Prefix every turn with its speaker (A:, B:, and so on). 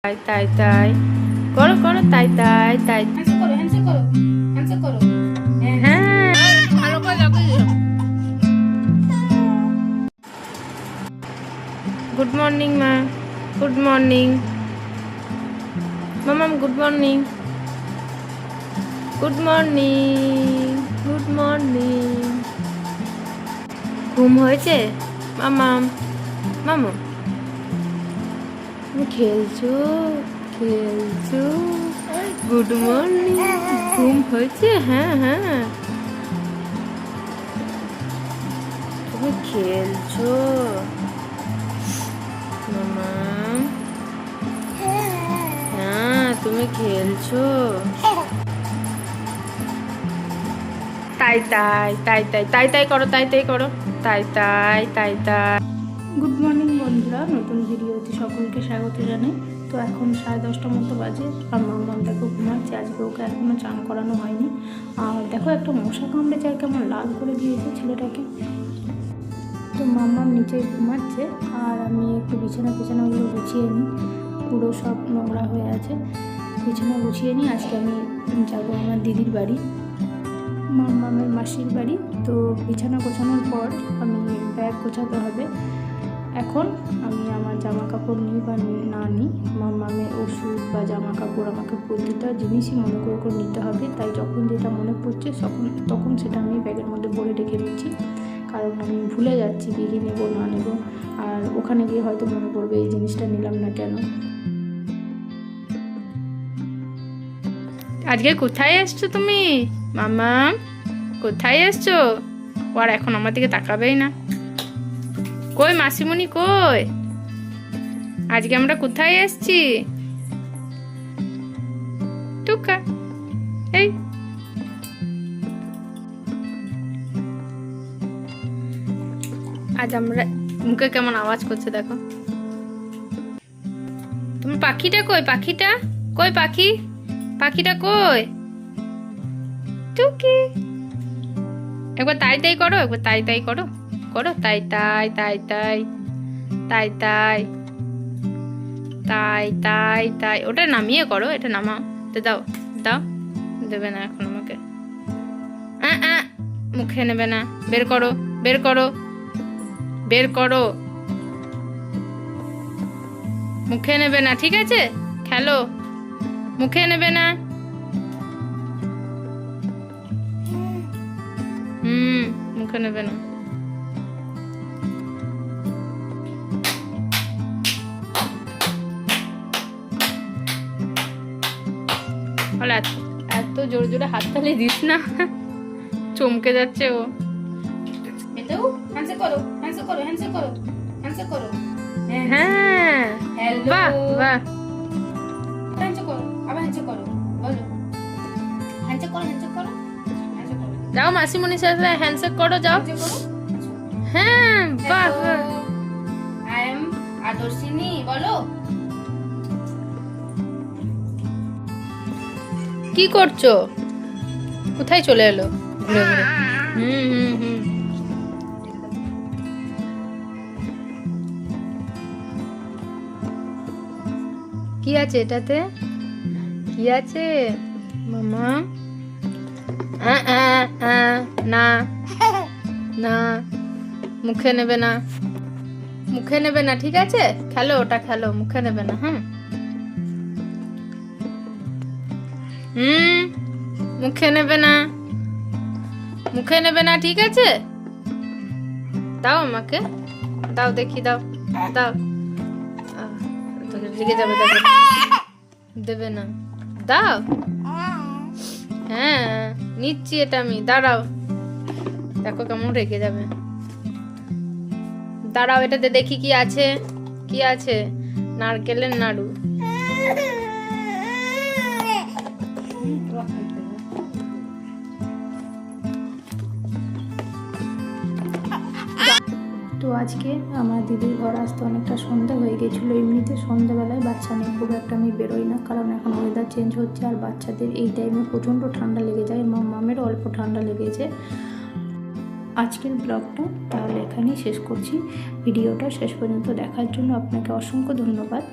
A: তাই তাই তাই করো করো তাই তাই তাই হ্যাঁ ভালো করে লাগিয়ে গুড মর্নিং মা গুড মর্নিং মামাম good morning good morning good morning ঘুম হয়েছে মামাম মামু তুমি খেলছো খেলছো গুড মর্নিং ঘুম হয়েছে হ্যাঁ হ্যাঁ তুমি খেলছো মামা হ্যাঁ তুমি খেলছো তাই তাই তাই তাই তাই তাই করো তাই তাই করো তাই তাই তাই তাই।
B: গুড মর্নিং বন্ধুরা, নতুন ভিডিওতে সকলকে স্বাগত জানাই। তো এখন 10:30টার মতো বাজে আর মাম্মাম দেখো ঘুমাচ্ছে। আজকে ওকে এখনও চান করানো হয়নি। আর দেখো একটা মশা কামড়েছে আর কেমন লাল করে দিয়েছে ছেলেটাকে। তো মাম্মাম নিচে ঘুমাচ্ছে আর আমি একটু বিছানাগুলো গুছিয়ে নিই। পুরো সব নোংরা হয়ে আছে, বিছানা গুছিয়ে নিই। আজকে আমি যাবো আমার দিদির বাড়ি, মাম্মামের মাসির বাড়ি। তো বিছানা গোছানোর পর আমি ব্যাগ গোছাতে হবে। এখন আমি আমার জামা কাপড় নিই বা না নিই, মাম্মামের ওষুধ বা জামা কাপড় আমাকে প্রতিটা জিনিসই মনে করে নিতে হবে। তাই যখন যেটা মনে পড়ছে তখন সেটা আমি ব্যাগের মধ্যে ভরে রেখে দিচ্ছি, কারণ আমি ভুলে যাচ্ছি কী কী নেবো না নেবো। আর ওখানে গিয়ে হয়তো মনে পড়বে এই জিনিসটা নিলাম না কেন।
A: আজকে কোথায় এসছো তুমি মামা? কোথায় এসছো? ও আর এখন আমার দিকে তাকাবেই না। কই মাসিমণি কই? আজকে আমরা কোথায় এসছি? টুকা এই আজ আমরা মুখে কেমন আওয়াজ করছে দেখো। তুমি পাখিটা কই? পাখিটা কই? পাখিটা কই? টুকি একবার তাই তাই করো, একবার তাই তাই করো, করো তাই তাই তাই তাই তাই তাই তাই তাই তাই। ওটা নামিয়ে করো, এটা নামাও। তো দাও দাও, দেবে না এখন আমাকে। মুখে নেবে না। বের করো বের করো বের করো, মুখে নেবে না, ঠিক আছে? খেলো, মুখে নেবে না। মুখে নেবে না। এত জোরে জোরে হাততালি দিস না, চমকে যাচ্ছে ও। হ্যাঁ বাহ বাহ, যাও মাসিমণির সাথে হ্যান্ডশেক করো, যাও। হ্যাঁ বাহ বাহ।
C: আই এম আদর্শিনী বলো।
A: কি করছো? কোথায় চলে এলো ঘুরে ঘুরে? কি আছে এটাতে? কি আছে মামা? না না, মুখে নেবে না, মুখে নেবে না, ঠিক আছে? খেলো, ওটা খেলো, মুখে নেবে না। হ্যাঁ মুখে নেবে না, মুখে নেবে না, ঠিক আছে? দাও আমাকে, দাও দেখি, দাও দাও। রেগে যাবে, দেবে না, দাও। হ্যাঁ নিচ্ছি এটা আমি, দাঁড়াও। দেখো কেমন রেগে যাবে। দাঁড়াও, এটাতে দেখি কি আছে। কি আছে? নারকেলের নাড়ু।
B: তো আজকে আমার দিদির ঘর আসতে অনেকটা সন্ধ্যা হয়ে গেছিলো। এমনিতে সন্ধ্যাবেলায় বাচ্চা নিয়ে খুব একটা আমি বেরোই না, কারণ এখন ওয়েদার চেঞ্জ হচ্ছে আর বাচ্চাদের এই টাইমে প্রচণ্ড ঠান্ডা লেগে যায়। মাম্মামেরও অল্প ঠান্ডা লেগেছে। আজকের ব্লগটা তাহলে এখানেই শেষ করছি। ভিডিওটা শেষ পর্যন্ত দেখার জন্য আপনাকে অসংখ্য ধন্যবাদ।